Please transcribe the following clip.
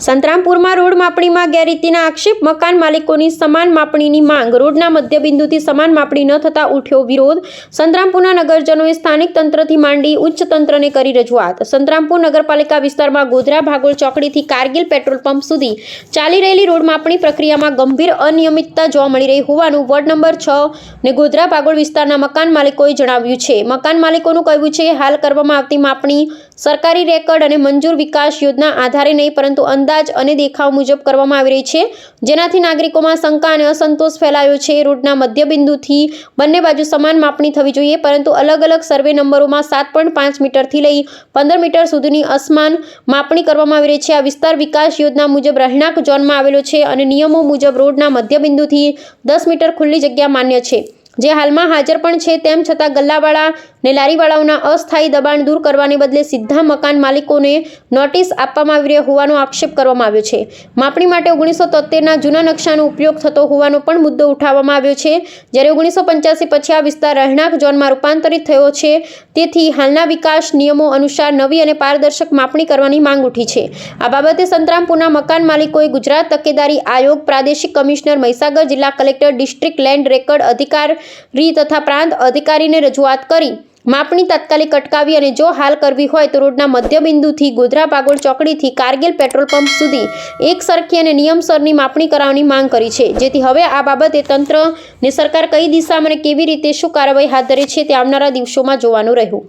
સંતરામપુરમાં road માપણીમાં ગેરરીતિના આક્ષેપ, મકાન માલિકોની સમાન માપણીની માંગ, રોડના મધ્યબિંદુથી સમાન માપણી ન થતા ઉઠ્યો વિરોધ. સંતરામપુરના નગરજનોએ સ્થાનિક તંત્રથી માંડી ઉચ્ચ તંત્રને કરી રજૂઆત. સંતરામપુર નગરપાલિકા વિસ્તારમાં ગોધરા ભાગોળ ચોકડીથી કારગિલ પેટ્રોલ પંપ સુધી ચાલી રહેલી રોડ માપણી પ્રક્રિયામાં ગંભીર અનિયમિતતા જોવા મળી રહી હોવાનું વોર્ડ નંબર 6 ને ગોધરા ભાગોળ વિસ્તારના મકાન માલિકોએ જણાવ્યું છે. મકાન માલિકોનું કહેવું છે, હાલ કરવામાં આવતી માપણી સરકારી રેકર્ડ અને મંજૂર વિકાસ યોજના આધારે નહીં, પરંતુ અંદાજ અને દેખાવ મુજબ કરવામાં આવી રહી છે, જેનાથી નાગરિકોમાં શંકા અને અસંતોષ ફેલાયો છે. રોડના મધ્યબિંદુથી બંને બાજુ સમાન માપણી થવી જોઈએ, પરંતુ અલગ અલગ સર્વે નંબરોમાં 7.5 મીટરથી લઈ 15 મીટર સુધીની અસમાન માપણી કરવામાં આવી રહી છે. આ વિસ્તાર વિકાસ યોજના મુજબ રહેણાંક ઝોનમાં આવેલો છે અને નિયમો મુજબ રોડના મધ્યબિંદુથી 10 મીટર ખુલ્લી જગ્યા માન્ય છે, જે હાલમાં હાજર પણ છે. તેમ છતાં ગલ્લાવાળા ને લારીવાળાઓના અસ્થાયી દબાણ દૂર કરવાને બદલે સીધા મકાન માલિકોને નોટિસ આપવામાં આવી રહ્યો હોવાનો આક્ષેપ કરવામાં આવ્યો છે. માપણી માટે 1973ના જૂના નકશાનો ઉપયોગ થતો હોવાનો પણ મુદ્દો ઉઠાવવામાં આવ્યો છે, જ્યારે 1985 પછી આ વિસ્તાર રહેણાંક ઝોનમાં રૂપાંતરિત થયો છે. તેથી હાલના વિકાસ નિયમો અનુસાર નવી અને પારદર્શક માપણી કરવાની માંગ ઉઠી છે. આ બાબતે સંતરામપુરના મકાન માલિકોએ ગુજરાત તકેદારી આયોગ, પ્રાદેશિક કમિશનર મહીસાગર, જિલ્લા કલેક્ટર, ડિસ્ટ્રિક્ટ લેન્ડ રેકર્ડ અધિકારી તથા પ્રાંત અધિકારીને રજૂઆત કરી માપણી તાત્કાલિક અટકાવી અને જો હાલ કરવી હોય તો રોડના મધ્યબિંદુથી ગોધરા ભાગોળ ચોકડીથી કારગિલ પેટ્રોલ પંપ સુધી એક સરખી અને નિયમસરની માપણી કરાવવાની માંગ કરી છે. જેથી હવે આ બાબતે તંત્ર ને સરકાર કઈ દિશામાં અને કેવી રીતે શું કાર્યવાહી હાથ ધરે છે તે આવનારા દિવસોમાં જોવાનું રહ્યું.